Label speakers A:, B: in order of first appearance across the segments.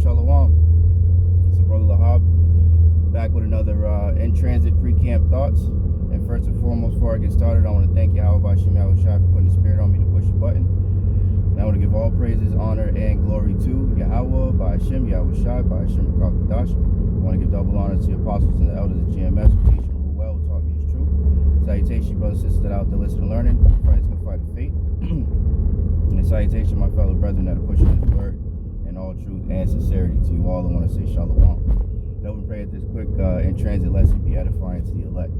A: Shalom. It's the brother Lahab, back with another in transit pre-camp thoughts. And first and foremost, before I get started, I want to thank Yahawashi Yahawashi for putting the spirit on me to push the button. And I want to give all praises, honor, and glory to Yahawah, Bahasham, Yahawashi, Bahasham, I want to give double honor to the apostles and the elders of GMS who teach and rule well, who taught me his truth. Salutation, brothers and sisters that are out there listening and learning, friends can fight the faith. And salutation, my fellow brethren that are pushing his word in all truth and sincerity. To you all, I want to say shalom. And I would pray that this quick in transit lesson be edifying to the elect.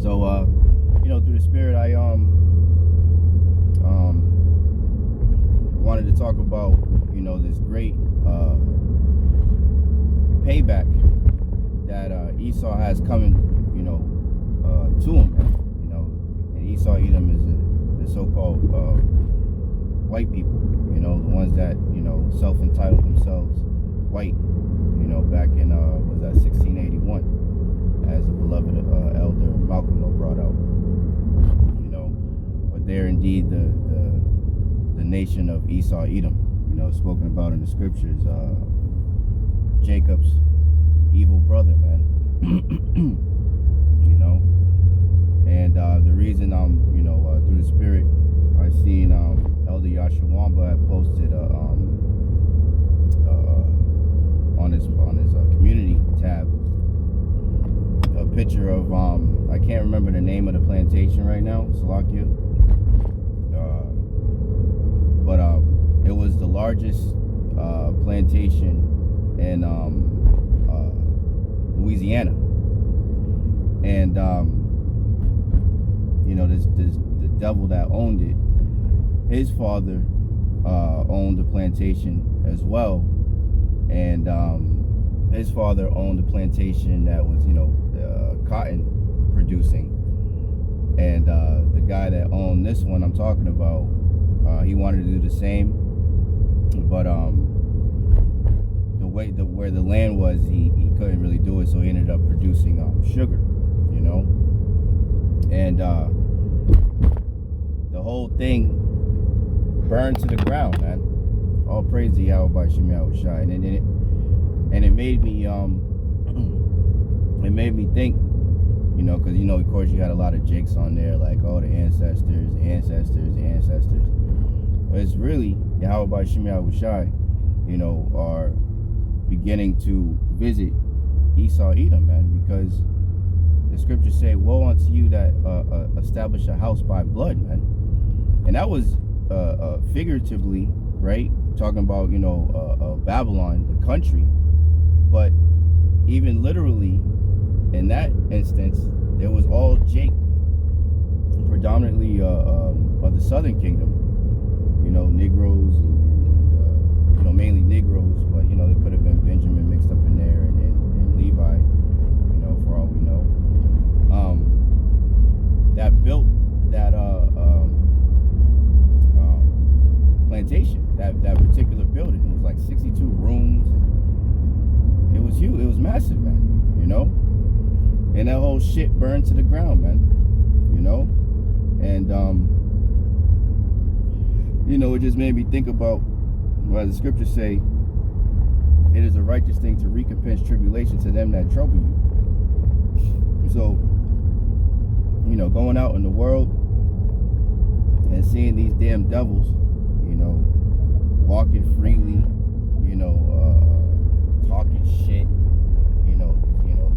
A: So, through the spirit, I wanted to talk about, this great payback that Esau has coming, to him. And Esau, Edom is the so-called white people, the ones that, self-entitled themselves white, back in, 1681, as the beloved elder Malcolm brought out, but they're indeed the nation of Esau, Edom, spoken about in the scriptures, Jacob's evil brother, man, and the reason I'm, through the spirit, I seen Elder Yahawah had posted on his community tab a picture of I can't remember the name of the plantation right now, Salakia, but it was the largest plantation in Louisiana, and the devil that owned it, his father owned the plantation as well, and his father owned a plantation that was cotton producing, and the guy that owned this one I'm talking about, he wanted to do the same, but where the land was, he couldn't really do it, so he ended up producing sugar, and the whole thing burned to the ground, man. All praise to Yahweh Yahawashi. And it made me think, because of course you had a lot of jakes on there, like, oh, the ancestors. But it's really Yahweh Yahawashi, are beginning to visit Esau, Edom, man, because the scriptures say, woe unto you that establish a house by blood, man. And that was figuratively, right, talking about, Babylon, the country. But even literally, in that instance, there was all Jake, predominantly of the southern kingdom, Negroes, and mainly Negroes, but, there could have been Benjamin mixed up in there, and Levi, for all we know, that built that plantation, that particular building. It was like 62 rooms. It was huge. It was massive, man. And that whole shit burned to the ground, man. And it just made me think about what the scriptures say. It is a righteous thing to recompense tribulation to them that trouble you. So, going out in the world and seeing these damn devils, walking freely, talking shit,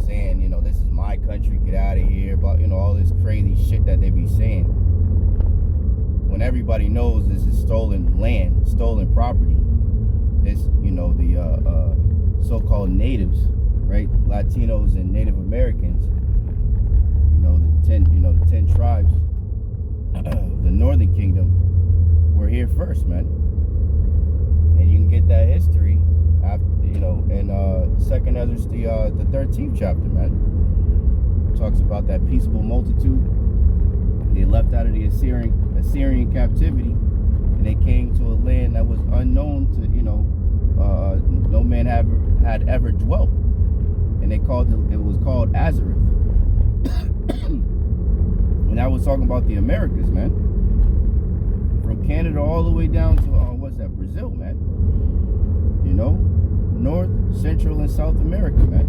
A: saying, this is my country, get out of here, but all this crazy shit that they be saying, when everybody knows this is stolen land, stolen property. This, the so-called natives, right, Latinos and Native Americans, the 10 tribes of the Northern Kingdom were here first, man. And you can get that history after, in Second Ezra, the 13th chapter, man. It talks about that peaceable multitude. They left out of the Assyrian captivity, and they came to a land that was unknown to, no man had ever dwelt, and it was called Azareth. And I was talking about the Americas, man, from Canada all the way down to Brazil, man. North, Central, and South America, man.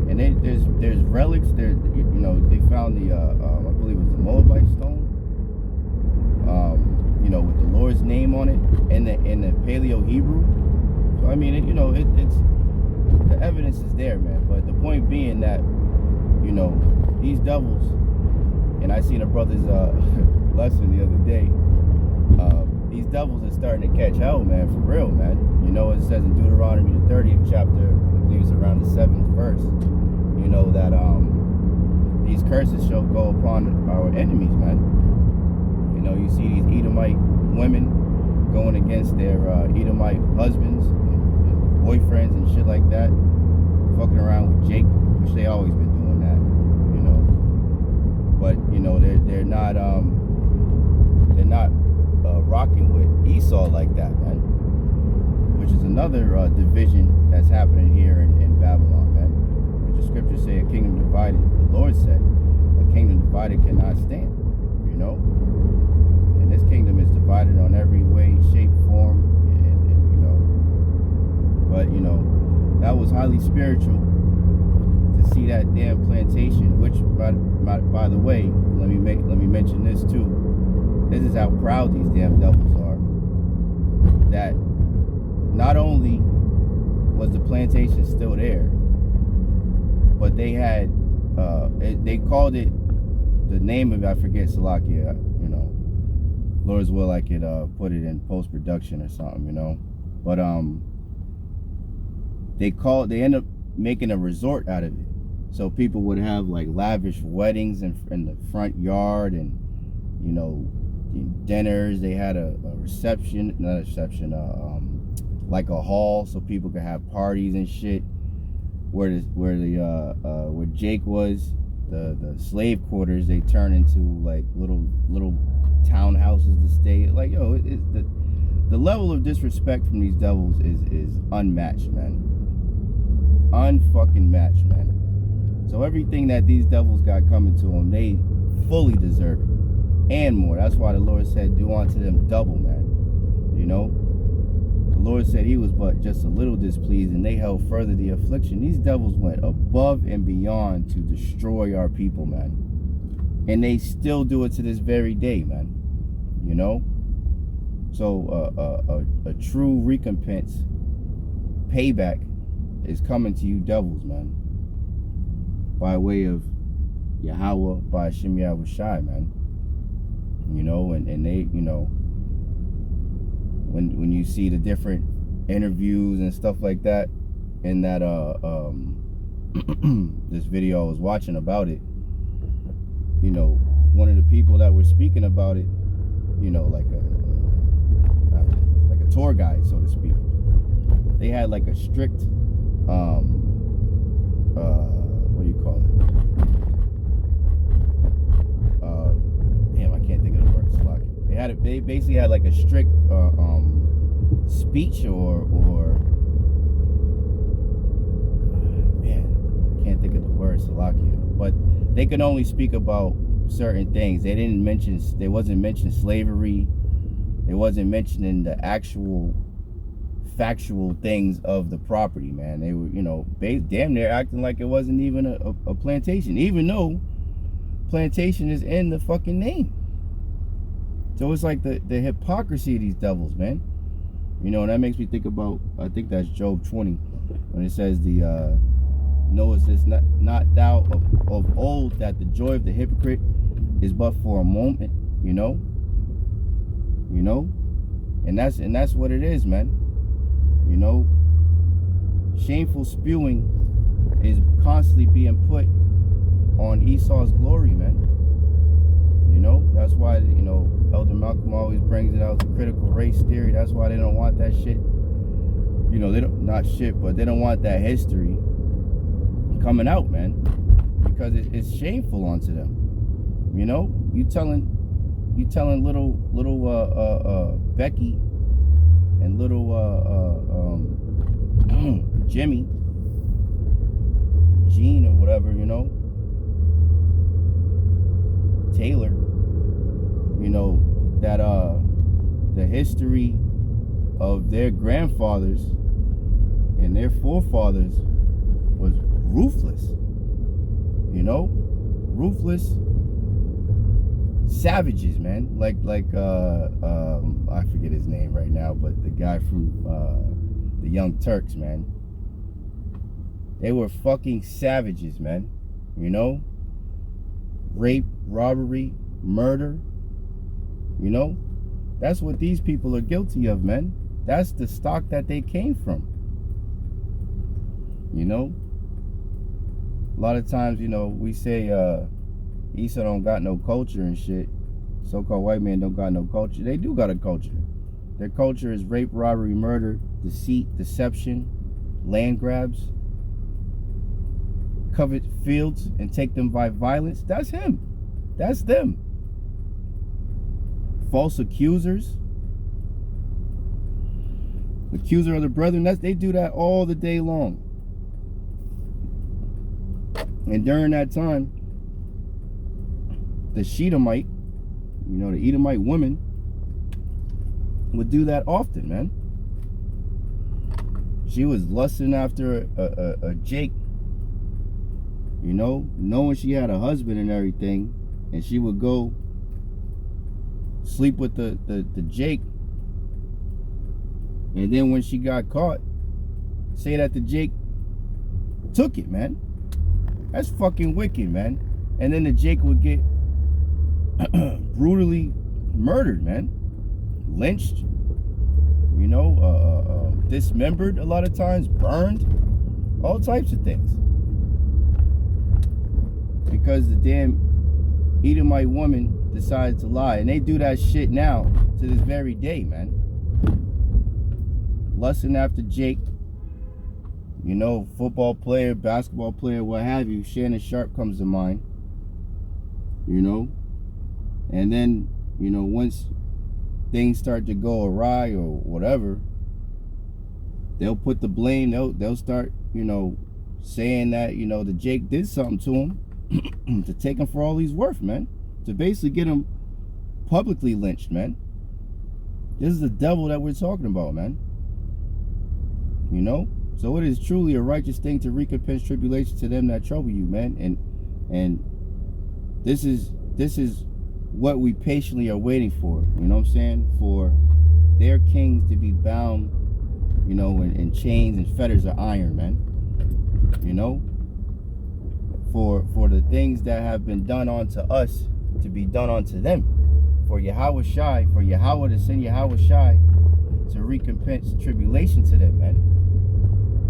A: And there's relics there. You know, they found the I believe it was the Moabite stone. You know, with the Lord's name on it, in the Paleo Hebrew. So I mean, it's the evidence is there, man. But the point being that, you know, these devils, and I seen a brother's lesson the other day. These devils are starting to catch hell, man, for real, man. You know, it says in Deuteronomy the 30th chapter, I believe it's around the 7th verse. You know that these curses shall go upon our enemies, man. You know, you see these Edomite women going against their Edomite husbands and boyfriends and shit like that, fucking around with Jake, which they always been doing that, you know. But you know, they're not rocking with Esau like that, man. Which is another division that's happening here in Babylon, man. Which the scriptures say a kingdom divided, the Lord said, a kingdom divided cannot stand, you know. And this kingdom is divided on every way, shape, form, and you know. But you know, that was highly spiritual to see that damn plantation. Which, by the way, let me mention this too. This is how proud these damn devils are. That not only was the plantation still there, but they had they called it, the name of it, I forget, Salakia, you know. Lord's will, I could put it in post-production or something, you know. But they end up making a resort out of it. So people would have like lavish weddings in the front yard, and you know, dinners. They had a reception, not a reception, like a hall, so people could have parties and shit. Where Jake was, the slave quarters, they turn into like little townhouses to stay. Like, yo, the level of disrespect from these devils is unmatched, man. Unfucking matched, man. So everything that these devils got coming to them, they fully deserve it and more. That's why the Lord said, do unto them double, man. You know, the Lord said he was but just a little displeased, and they held further the affliction. These devils went above and beyond to destroy our people, man. And they still do it to this very day, man. You know? So a true recompense, payback, is coming to you devils, man. By way of Yahawah, Bahasham, Yahawashi, man. You know, and they, you know, when you see the different interviews and stuff like that, in that this video I was watching about it, you know, one of the people that were speaking about it, you know, like a tour guide, so to speak, they had like a strict what do you call it? Damn, I can't think of the word. They basically had like a strict speech or man, I can't think of the word, Salakia. But they could only speak about certain things. They wasn't mentioning slavery. They wasn't mentioning the actual factual things of the property, man. They were, you know, damn near acting like it wasn't even a plantation, even though plantation is in the fucking name. So it's like the hypocrisy of these devils, man. You know, and that makes me think about, I think that's Job 20, when it says knowest this not thou of old, that the joy of the hypocrite is but for a moment, you know, and that's what it is, man. You know, shameful spewing is constantly being put on Esau's glory, man. You know, that's why, you know, Elder Malcolm always brings it out, the critical race theory. That's why they don't want that shit. You know, they don't, not shit, but they don't want that history coming out, man, because it's shameful unto them. You know, you telling little Becky and little Jimmy, Gene or whatever, you know, Taylor, you know, that the history of their grandfathers and their forefathers was ruthless. You know, ruthless savages, man. Like I forget his name right now, but the guy from the Young Turks, man. They were fucking savages, man. You know, rape, robbery, murder. You know, that's what these people are guilty of, man. That's the stock that they came from. You know, a lot of times, you know, we say Esau don't got no culture and shit. So-called white men don't got no culture. They do got a culture. Their culture is rape, robbery, murder, deceit, deception, land grabs, covet fields and take them by violence. That's him. That's them. False accusers. Accuser of the brethren. They do that all the day long. And during that time, the Shedemite, you know, the Edomite woman, would do that often, man. She was lusting after a Jake, you know, knowing she had a husband and everything, and she would go sleep with the Jake, and then when she got caught, say that the Jake took it, man. That's fucking wicked, man. And then the Jake would get brutally murdered, man. Lynched, you know, dismembered a lot of times, burned, all types of things. Because the damn Edomite woman decided to lie. And they do that shit now to this very day, man. Lusting after Jake, you know, football player, basketball player, what have you. Shannon Sharp comes to mind, you know. And then, you know, once things start to go awry or whatever, they'll put the blame, they'll start, you know, saying that, you know, the Jake did something to him to take him for all he's worth, man. To basically get him publicly lynched, man. This is the devil that we're talking about, man. You know? So it is truly a righteous thing to recompense tribulation to them that trouble you, man. And this is what we patiently are waiting for. You know what I'm saying? For their kings to be bound, you know, in chains and fetters of iron, man. You know? For the things that have been done unto us to be done unto them. For Yahawashi, for Yahawah to send Yahawashi to recompense tribulation to them, man.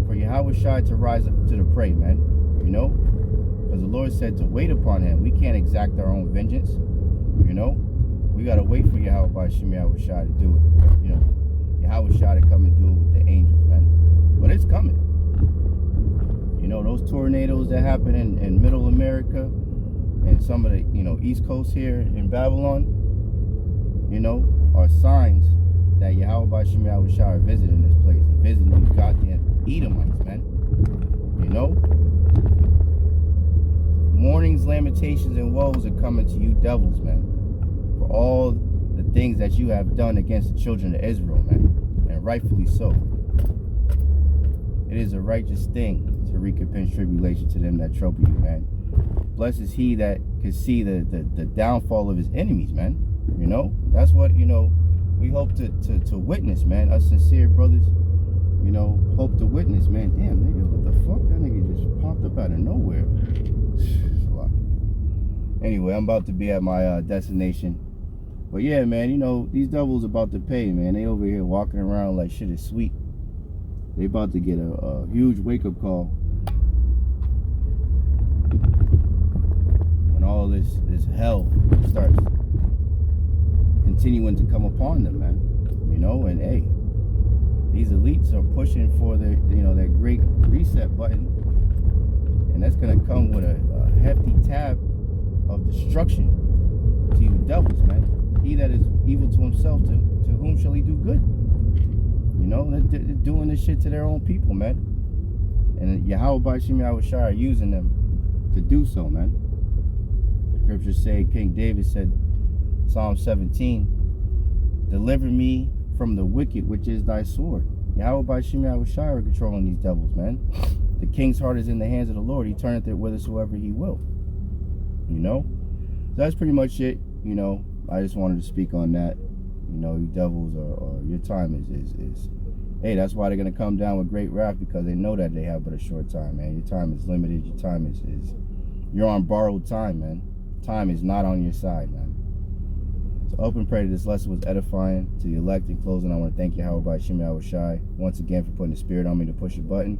A: For Yahawashi to rise up to the prey, man. You know? Because the Lord said to wait upon him. We can't exact our own vengeance. You know? We got to wait for Yahawah Yahawashi to do it. You know? Yahawashi to come and do it with the angels, man. But it's coming. You know, those tornadoes that happen in middle America and some of the, you know, East Coast here in Babylon, you know, are signs that Yahawashi are visiting this place and visiting these goddamn Edomites, man. You know? Mournings, lamentations, and woes are coming to you devils, man. For all the things that you have done against the children of Israel, man. And rightfully so. It is a righteous thing to recompense tribulation to them that trouble you, man. Blessed is he that can see the downfall of his enemies, man. You know? That's what, you know, we hope to witness, man. Us sincere brothers, you know, hope to witness, man. Damn, nigga, what the fuck? That nigga just popped up out of nowhere. Anyway, I'm about to be at my destination. But yeah, man, you know, these devils about to pay, man. They over here walking around like shit is sweet. They about to get a huge wake-up call when all this hell starts continuing to come upon them, man. You know, and hey, these elites are pushing for their, you know, their great reset button, and that's gonna come with a hefty tab of destruction to you devils, man. He that is evil to himself, to whom shall he do good? You know, they're doing this shit to their own people, man. And Yahawashi are using them to do so, man. Scriptures say, King David said, Psalm 17, deliver me from the wicked, which is thy sword. Bahasham Yahawashi are controlling these devils, man. The king's heart is in the hands of the Lord. He turneth it whithersoever he will. You know? So that's pretty much it. You know, I just wanted to speak on that. You know, you devils or your time is hey, that's why they're gonna come down with great wrath, because they know that they have but a short time, man. Your time is limited. Your time is you're on borrowed time, man. Time is not on your side, man. So hope and pray that this lesson was edifying to the elect. In closing, I want to thank Yahawah Bahasham Yahawashi once again for putting the spirit on me to push a button.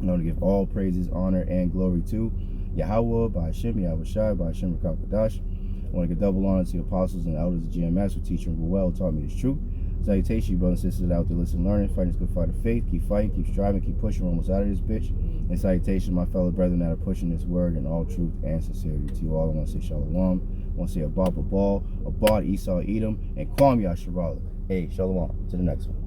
A: I want to give all praises, honor, and glory to Yahawah Bahasham Yahawashi Bahasham Rakakadash. I want to give double honor to the apostles and the elders of GMS for teaching me well, taught me this truth. Salutation, you brothers and sisters out there listening, learning, fighting this good fight of faith. Keep fighting, keep striving, keep pushing. We're almost out of this bitch. And salutation, my fellow brethren that are pushing this word in all truth and sincerity. To you all, I want to say shalom. I want to say abad, Esau, Edom, and Kwam Yasharala. Hey, shalom. To the next one.